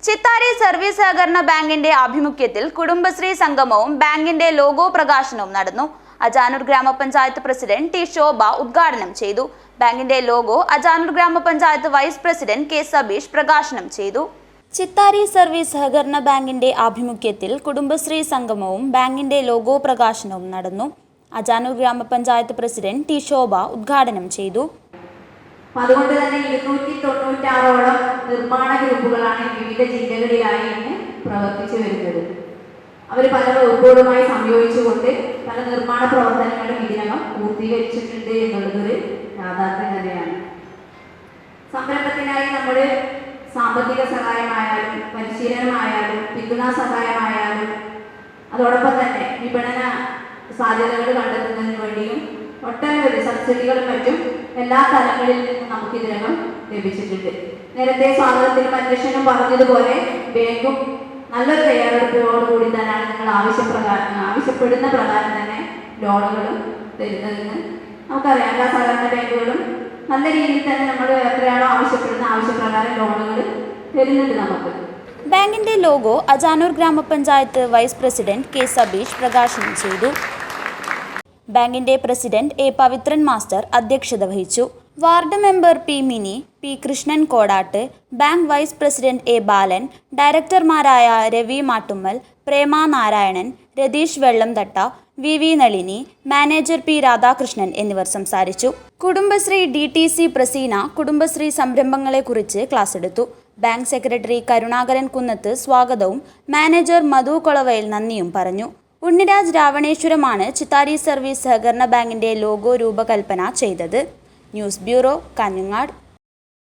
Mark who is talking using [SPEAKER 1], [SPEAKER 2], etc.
[SPEAKER 1] Chithari service സഹകരണ ബാങ്കിന്റെ ആഭിമുഖ്യത്തിൽ കുടുംബശ്രീ സംഗമവും ബാങ്കിന്റെ ലോഗോ പ്രകാശനവും നടന്നു. അജാനൂർ ഗ്രാമപഞ്ചായത്ത് പ്രസിഡന്റ് ടി ശോഭ ഉദ്ഘാടനം ചെയ്തു. ബാങ്കിന്റെ ലോഗോ അജാനൂർ ഗ്രാമപഞ്ചായത്ത് വൈസ് പ്രസിഡന്റ് കെ സബീഷ് പ്രകാശനം ചെയ്തു. ചിത്താരി സർവീസ് സഹകരണ ബാങ്കിന്റെ ആഭിമുഖ്യത്തിൽ കുടുംബശ്രീ സംഗമവും ബാങ്കിന്റെ ലോഗോ പ്രകാശനവും നടന്നു. അജാനൂർ ഗ്രാമപഞ്ചായത്ത് പ്രസിഡന്റ് ടി ശോഭ ഉദ്ഘാടനം ചെയ്തു.
[SPEAKER 2] അതുകൊണ്ട് തന്നെ 296ഓളം നിർമ്മാണ ഗ്രൂപ്പുകളാണ് വിവിധ ജില്ലകളിലായി ഇന്ന് പ്രവർത്തിച്ചു വരുന്നത്. അവർ പല വകുപ്പുകളുമായി സംയോജിച്ചുകൊണ്ട് പല നിർമ്മാണ പ്രവർത്തനങ്ങളും ഇതിനകം പൂർത്തീകരിച്ചിട്ടുണ്ട് എന്നുള്ളതൊരു യാഥാർത്ഥ്യം തന്നെയാണ്. സംരംഭത്തിനായി നമ്മൾ സാമ്പത്തിക സഹായമായാലും പരിശീലനമായാലും പിന്തുണാ സഹായമായാലും അതോടൊപ്പം തന്നെ വിപണന സാധ്യതകൾ കണ്ടെത്തുന്നതിന് വേണ്ടിയും ഒട്ടനവധി സബ്സിഡികളും മറ്റും എല്ലാ തലങ്ങളിൽ നിന്നും നമുക്ക് ഇതിനകം ലഭിച്ചിട്ടുണ്ട്. നേരത്തെ സ്വാതന്ത്ര്യം അന്വേഷണം പറഞ്ഞതുപോലെ ബാങ്കും നല്ലൊരു തയ്യാറെടുപ്പോടുകൂടി തന്നെയാണ് നിങ്ങൾ ആവശ്യപ്പെടുന്ന പ്രകാരം തന്നെ ലോണുകളും തരുന്നതെന്ന് നമുക്കറിയാം. എല്ലാ സഹകരണ ബാങ്കുകളും നല്ല രീതിയിൽ തന്നെ നമ്മൾ എത്രയാണോ ആവശ്യപ്പെടുന്ന ആവശ്യപ്രകാരം ലോണുകൾ തരുന്നുണ്ട് നമുക്ക്.
[SPEAKER 1] ബാങ്കിന്റെ ലോഗോ അജാനൂർ ഗ്രാമപഞ്ചായത്ത് വൈസ് പ്രസിഡന്റ് കെ സബീഷ് പ്രകാശനം ചെയ്തു. ബാങ്കിന്റെ പ്രസിഡന്റ് എ പവിത്രൻ മാസ്റ്റർ അധ്യക്ഷത വഹിച്ചു. Ward member P Mini, P Krishnan Kodatt, bank vice president A Balan, ഡയറക്ടർമാരായ Ravi Mattummal, Prema Narayanan, Ratheesh Vellamthatta, V V Nalini, manager P Radhakrishnan എന്നിവർ സംസാരിച്ചു. കുടുംബശ്രീ DTC പ്രസീന കുടുംബശ്രീ സംരംഭങ്ങളെക്കുറിച്ച് ക്ലാസ് എടുത്തു. ബാങ്ക് സെക്രട്ടറി കരുണാകരൻ കുന്നത്ത് സ്വാഗതവും മാനേജർ മധു കൊളവയിൽ നന്ദിയും പറഞ്ഞു. ഉണ്ണിരാജ് രാവണേശ്വരമാണ് ചിത്താരി സർവീസ് സഹകരണ ബാങ്കിന്റെ ലോഗോ രൂപകൽപ്പന ചെയ്തത്. News bureau, Kanhangad.